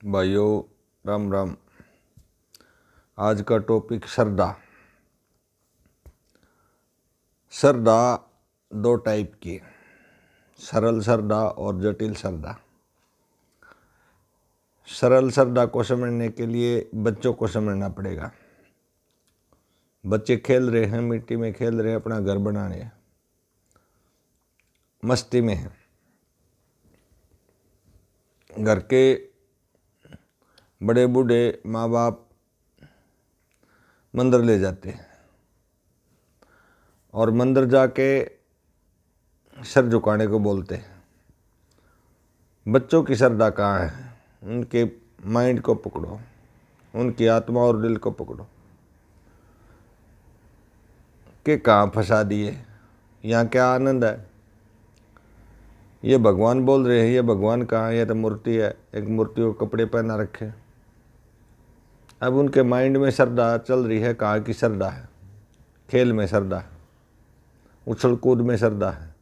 भाइयों राम राम। आज का टॉपिक श्रद्धा। श्रद्धा दो टाइप की, सरल श्रद्धा और जटिल श्रद्धा। सरल श्रद्धा को समझने के लिए बच्चों को समझना पड़ेगा। बच्चे खेल रहे हैं, मिट्टी में खेल रहे हैं, अपना घर बना रहे हैं, मस्ती में हैं। घर के बड़े बूढ़े माँ बाप मंदिर ले जाते हैं और मंदिर जाके सर झुकाने को बोलते हैं। बच्चों की श्रद्धा कहाँ है? उनके माइंड को पकड़ो, उनकी आत्मा और दिल को पकड़ो कि कहाँ फंसा दिए। यहाँ क्या आनंद है? ये भगवान बोल रहे हैं, ये भगवान कहाँ है? ये तो मूर्ति है, एक मूर्ति को कपड़े पहना रखे। अब उनके माइंड में श्रद्धा चल रही है। कहाँ की श्रद्धा है? खेल में श्रद्धा है, उछल कूद में श्रद्धा है,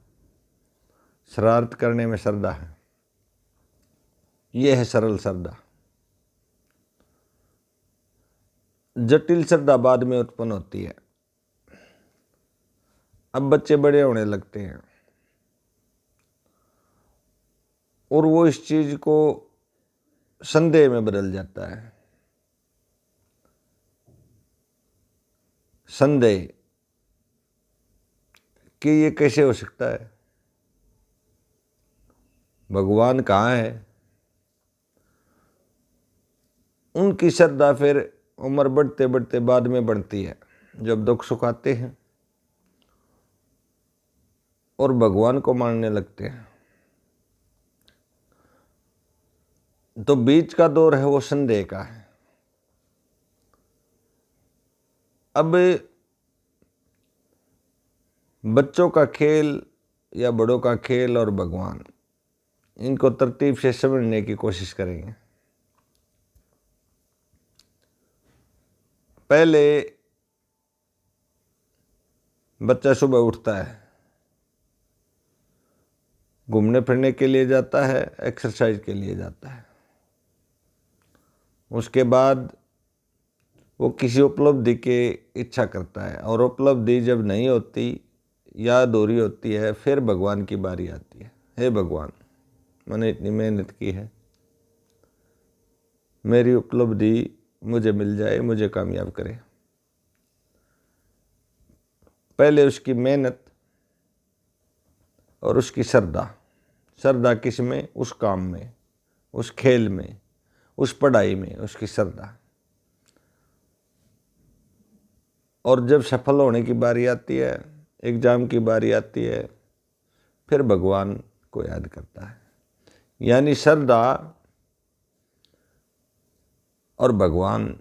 शरारत करने में श्रद्धा है। ये है सरल श्रद्धा। जटिल श्रद्धा बाद में उत्पन्न होती है। अब बच्चे बड़े होने लगते हैं और वो इस चीज को संदेह में बदल जाता है। संदेह कि ये कैसे हो सकता है? भगवान कहाँ है? उनकी श्रद्धा फिर उम्र बढ़ते बढ़ते बाद में बढ़ती है, जब दुख सुख आते हैं और भगवान को मानने लगते हैं। तो बीच का दौर है वो संदेह का है। अब बच्चों का खेल या बड़ों का खेल और भगवान, इनको तरतीब से समझने की कोशिश करेंगे। पहले बच्चा सुबह उठता है, घूमने फिरने के लिए जाता है, एक्सरसाइज के लिए जाता है। उसके बाद वो किसी उपलब्धि की इच्छा करता है और उपलब्धि जब नहीं होती या अधूरी होती है, फिर भगवान की बारी आती है। हे भगवान, मैंने इतनी मेहनत की है, मेरी उपलब्धि मुझे मिल जाए, मुझे कामयाब करे। पहले उसकी मेहनत और उसकी श्रद्धा। श्रद्धा किस में? उस काम में, उस खेल में, उस पढ़ाई में उसकी श्रद्धा। और जब सफल होने की बारी आती है, एग्जाम की बारी आती है, फिर भगवान को याद करता है। यानी श्रद्धा और भगवान,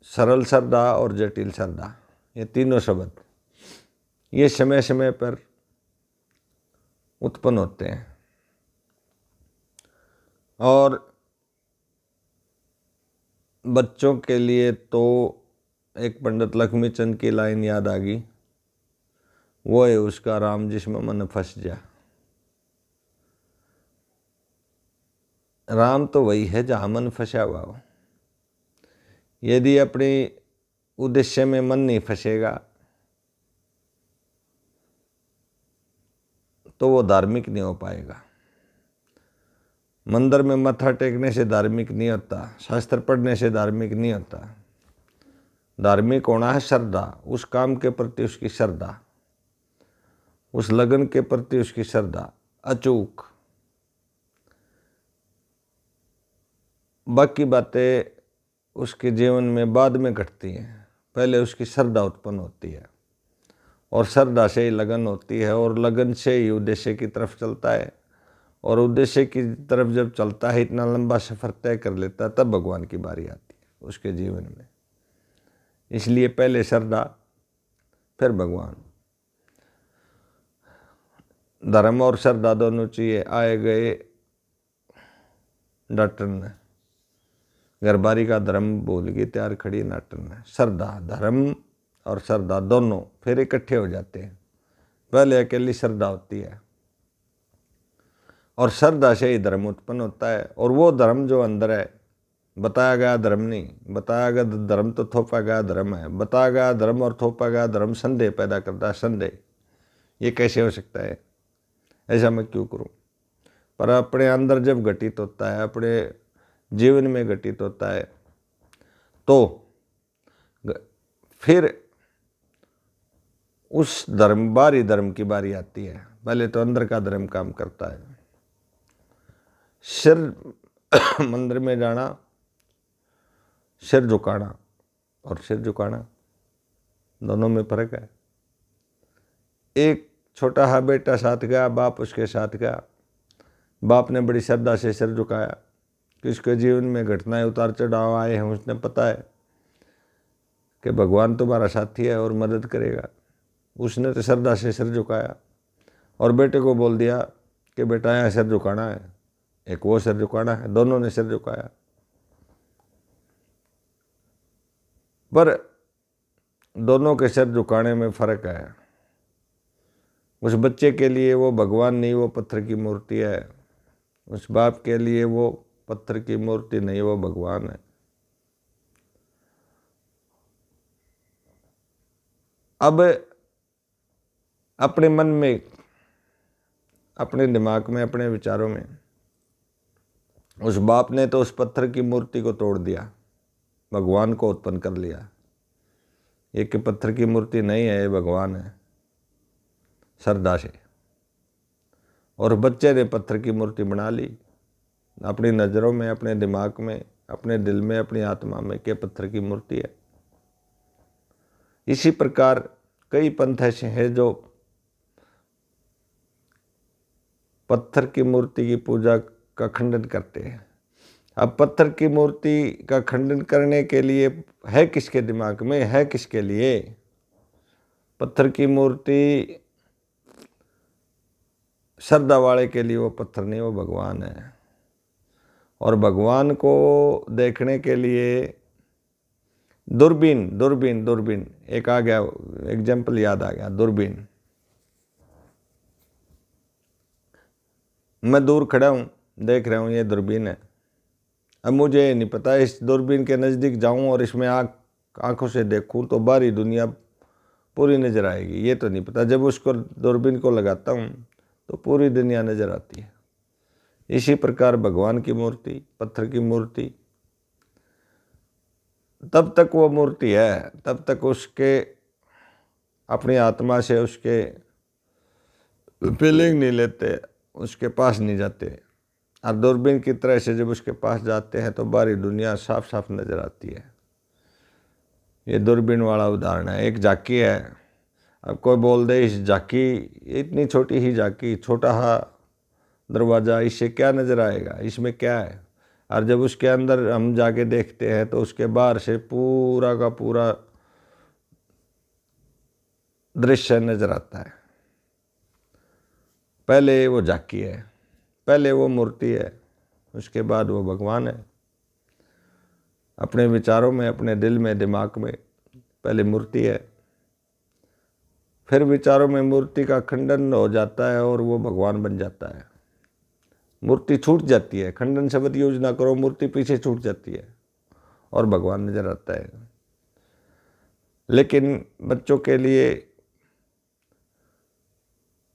सरल श्रद्धा और जटिल श्रद्धा, ये तीनों शब्द ये समय समय पर उत्पन्न होते हैं। और बच्चों के लिए तो एक पंडित लक्ष्मीचंद की लाइन याद आ गई, वो है उसका राम जिसमें मन फंस जा। राम तो वही है जहाँ मन फंसा हुआ हो। यदि अपने उद्देश्य में मन नहीं फंसेगा तो वो धार्मिक नहीं हो पाएगा। मंदिर में मत्था टेकने से धार्मिक नहीं होता, शास्त्र पढ़ने से धार्मिक नहीं होता। धार्मिक होना है श्रद्धा, उस काम के प्रति उसकी श्रद्धा, उस लगन के प्रति उसकी श्रद्धा अचूक। बाकी बातें उसके जीवन में बाद में घटती हैं, पहले उसकी श्रद्धा उत्पन्न होती है और श्रद्धा से ही लगन होती है और लगन से ही उद्देश्य की तरफ चलता है और उद्देश्य की तरफ जब चलता है, इतना लंबा सफ़र तय कर लेता है, तब भगवान की बारी आती है उसके जीवन में। इसलिए पहले श्रद्धा फिर भगवान। धर्म और श्रद्धा दोनों चाहिए। आए गए डॉक्टर ने, घरबारी का धर्म भूल गई, तैयार खड़ी नाटन ने। श्रद्धा, धर्म और श्रद्धा दोनों फिर इकट्ठे हो जाते हैं। पहले अकेली श्रद्धा होती है और श्रद्धा से ही धर्म उत्पन्न होता है। और वो धर्म जो अंदर है बताया गया धर्म नहीं, बताया गया धर्म तो थोपा गया धर्म है। बताया गया धर्म और थोपा गया धर्म संदेह पैदा करता है। संदेह, ये कैसे हो सकता है, ऐसा मैं क्यों करूं? पर अपने अंदर जब घटित होता है, अपने जीवन में घटित होता है, तो फिर उस धर्म, बाहरी धर्म की बारी आती है। पहले तो अंदर का धर्म काम करता है। सिर मंदिर में जाना, सिर झुकाना और सिर झुकाना दोनों में फर्क है। एक छोटा सा बेटा साथ गया, बाप उसके साथ गया। बाप ने बड़ी श्रद्धा से सिर झुकाया कि उसके जीवन में घटनाएं उतार चढ़ाव आए हैं, उसने पता है कि भगवान तुम्हारा साथी है और मदद करेगा। उसने तो श्रद्धा से सिर झुकाया और बेटे को बोल दिया कि बेटा यहाँ सिर झुकाना है, एक वो सिर झुकाना है। दोनों ने सिर झुकाया, पर दोनों के सिर झुकाने में फर्क है। उस बच्चे के लिए वो भगवान नहीं, वो पत्थर की मूर्ति है। उस बाप के लिए वो पत्थर की मूर्ति नहीं, वो भगवान है। अब अपने मन में, अपने दिमाग में, अपने विचारों में उस बाप ने तो उस पत्थर की मूर्ति को तोड़ दिया, भगवान को उत्पन्न कर लिया। ये कि पत्थर की मूर्ति नहीं है, ये भगवान है, श्रद्धा से। और बच्चे ने पत्थर की मूर्ति बना ली अपनी नज़रों में, अपने दिमाग में, अपने दिल में, अपनी आत्मा में, कि पत्थर की मूर्ति है। इसी प्रकार कई पंथ ऐसे हैं जो पत्थर की मूर्ति की पूजा का खंडन करते हैं। अब पत्थर की मूर्ति का खंडन करने के लिए है किसके दिमाग में, है किसके लिए? पत्थर की मूर्ति श्रद्धा वाले के लिए वो पत्थर नहीं, वो भगवान है। और भगवान को देखने के लिए दूरबीन, दूरबीन, दूरबीन एक आ गया, एग्जाम्पल याद आ गया, दूरबीन। मैं दूर खड़ा हूँ, देख रहा हूँ, ये दूरबीन है। अब मुझे नहीं पता इस दूरबीन के नज़दीक जाऊँ और इसमें आँखों से देखूँ तो बाहरी दुनिया पूरी नज़र आएगी, ये तो नहीं पता। जब उसको दूरबीन को लगाता हूँ तो पूरी दुनिया नज़र आती है। इसी प्रकार भगवान की मूर्ति, पत्थर की मूर्ति, तब तक वो मूर्ति है, तब तक उसके अपनी आत्मा से उसके फीलिंग नहीं लेते, उसके पास नहीं जाते। और दूरबीन की तरह से जब उसके पास जाते हैं तो बाहरी दुनिया साफ साफ नज़र आती है। ये दूरबीन वाला उदाहरण है। एक झांकी है, अब कोई बोल दे इस झांकी, इतनी छोटी ही झांकी, छोटा सा दरवाज़ा, इससे क्या नज़र आएगा, इसमें क्या है? और जब उसके अंदर हम जाके देखते हैं तो उसके बाहर से पूरा का पूरा दृश्य नज़र आता है। पहले वो झांकी है, पहले वो मूर्ति है, उसके बाद वो भगवान है। अपने विचारों में, अपने दिल में, दिमाग में पहले मूर्ति है, फिर विचारों में मूर्ति का खंडन हो जाता है और वो भगवान बन जाता है। मूर्ति छूट जाती है, खंडन शब्द यूज ना करो, मूर्ति पीछे छूट जाती है और भगवान नजर आता है। लेकिन बच्चों के लिए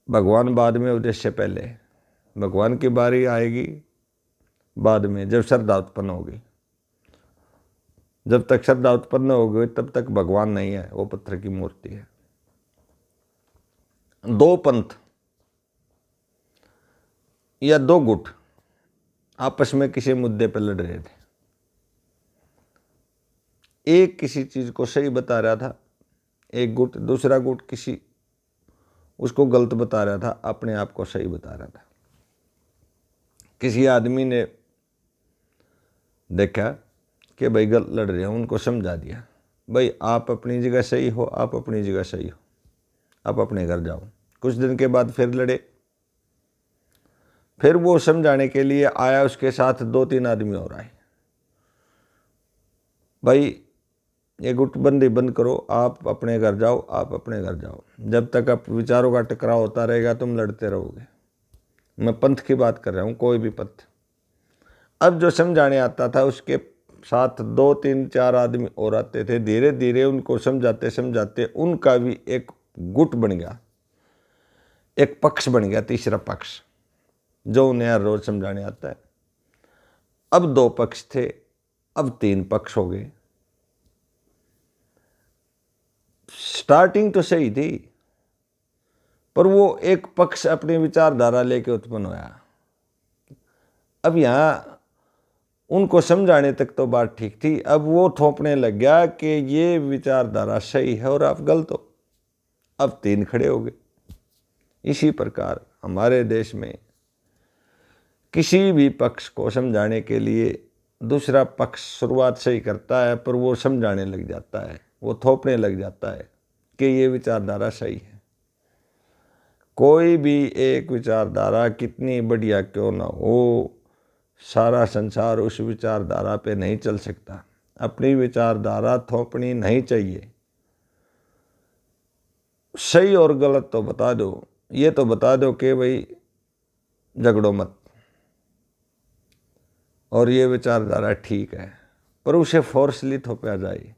भगवान बाद में, उद्देश्य पहले। भगवान की बारी आएगी बाद में, जब श्रद्धा उत्पन्न होगी। जब तक श्रद्धा उत्पन्न होगी तब तक भगवान नहीं है, वो पत्थर की मूर्ति है। दो पंथ या दो गुट आपस में किसी मुद्दे पर लड़ रहे थे। एक किसी चीज को सही बता रहा था, एक गुट, दूसरा गुट किसी उसको गलत बता रहा था, अपने आप को सही बता रहा था। किसी आदमी ने देखा कि भाई गलत लड़ रहे हैं, उनको समझा दिया, भाई आप अपनी जगह सही हो, आप अपनी जगह सही हो, आप अपने घर जाओ। कुछ दिन के बाद फिर लड़े, फिर वो समझाने के लिए आया, उसके साथ 2-3 आदमी और आए, भाई ये गुटबंदी बंद करो, आप अपने घर जाओ, आप अपने घर जाओ। जब तक आप विचारों का टकराव होता रहेगा तुम लड़ते रहोगे। मैं पंथ की बात कर रहा हूँ, कोई भी पंथ। अब जो समझाने आता था उसके साथ 2 3 4 आदमी और आते थे। धीरे धीरे उनको समझाते समझाते उनका भी एक गुट बन गया, एक पक्ष बन गया, तीसरा पक्ष, जो उन्हें हर रोज समझाने आता है। अब 2 पक्ष थे, अब 3 पक्ष हो गए। स्टार्टिंग तो सही थी, पर वो एक पक्ष अपनी विचारधारा लेके उत्पन्न होया। अब यहाँ उनको समझाने तक तो बात ठीक थी, अब वो थोपने लग गया कि ये विचारधारा सही है और आप गलत हो। अब 3 खड़े हो गए। इसी प्रकार हमारे देश में किसी भी पक्ष को समझाने के लिए दूसरा पक्ष शुरुआत सही करता है, पर वो समझाने लग जाता है, वो थोपने लग जाता है कि ये विचारधारा सही है। कोई भी एक विचारधारा कितनी बढ़िया क्यों ना हो, सारा संसार उस विचारधारा पे नहीं चल सकता। अपनी विचारधारा थोपनी नहीं चाहिए। सही और गलत तो बता दो, ये तो बता दो कि भाई झगड़ो मत, और ये विचारधारा ठीक है, पर उसे फोर्सली थोपा जाए,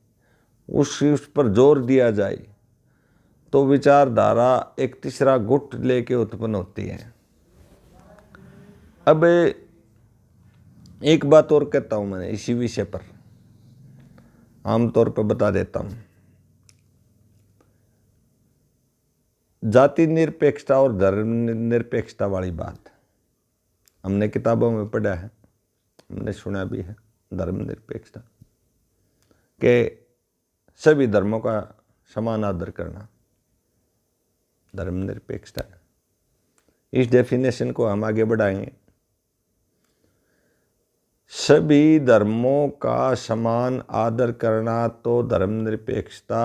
उस पर जोर दिया जाए, तो विचारधारा एक तीसरा गुट लेके उत्पन्न होती है। अब एक बात और कहता हूं मैंने इसी विषय पर, आमतौर पर बता देता हूं। जाति निरपेक्षता और धर्म निरपेक्षता वाली बात हमने किताबों में पढ़ा है, हमने सुना भी है। धर्म निरपेक्षता के सभी धर्मों का समान आदर करना धर्म निरपेक्षता है। इस डेफिनेशन को हम आगे बढ़ाएंगे। सभी धर्मों का समान आदर करना तो धर्मनिरपेक्षता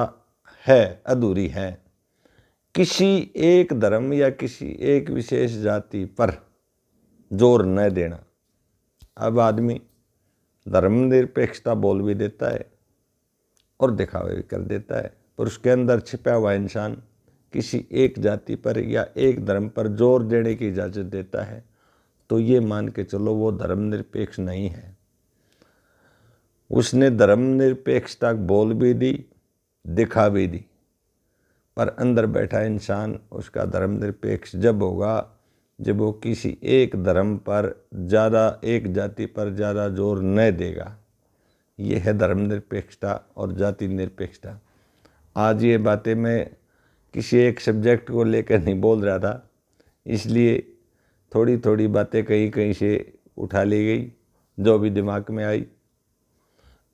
है, अधूरी है। किसी एक धर्म या किसी एक विशेष जाति पर जोर न देना। अब आदमी धर्मनिरपेक्षता बोल भी देता है और दिखावे भी कर देता है, पर उसके अंदर छिपा हुआ इंसान किसी एक जाति पर या एक धर्म पर जोर देने की इजाज़त देता है, तो ये मान के चलो वो धर्मनिरपेक्ष नहीं है। उसने धर्मनिरपेक्षता बोल भी दी, दिखा भी दी, पर अंदर बैठा इंसान उसका धर्मनिरपेक्ष जब होगा जब वो किसी एक धर्म पर ज़्यादा, एक जाति पर ज़्यादा जोर न देगा। ये है धर्मनिरपेक्षता और जाति निरपेक्षता। आज ये बातें मैं किसी एक सब्जेक्ट को लेकर नहीं बोल रहा था, इसलिए थोड़ी थोड़ी बातें कहीं कहीं से उठा ली गई, जो भी दिमाग में आई।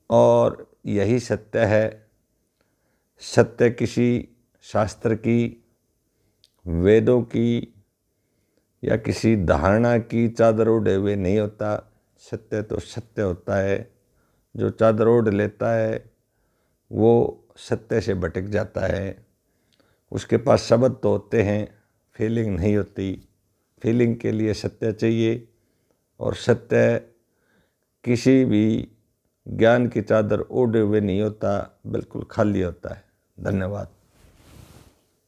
और यही सत्य है। सत्य किसी शास्त्र की, वेदों की या किसी धारणा की चादर ओढ़े हुए नहीं होता। सत्य तो सत्य होता है। जो चादर ओढ़ लेता है वो सत्य से भटक जाता है। उसके पास शब्द तो होते हैं, फीलिंग नहीं होती। फीलिंग के लिए सत्य चाहिए, और सत्य किसी भी ज्ञान की चादर ओढ़े हुए नहीं होता, बिल्कुल खाली होता है। धन्यवाद।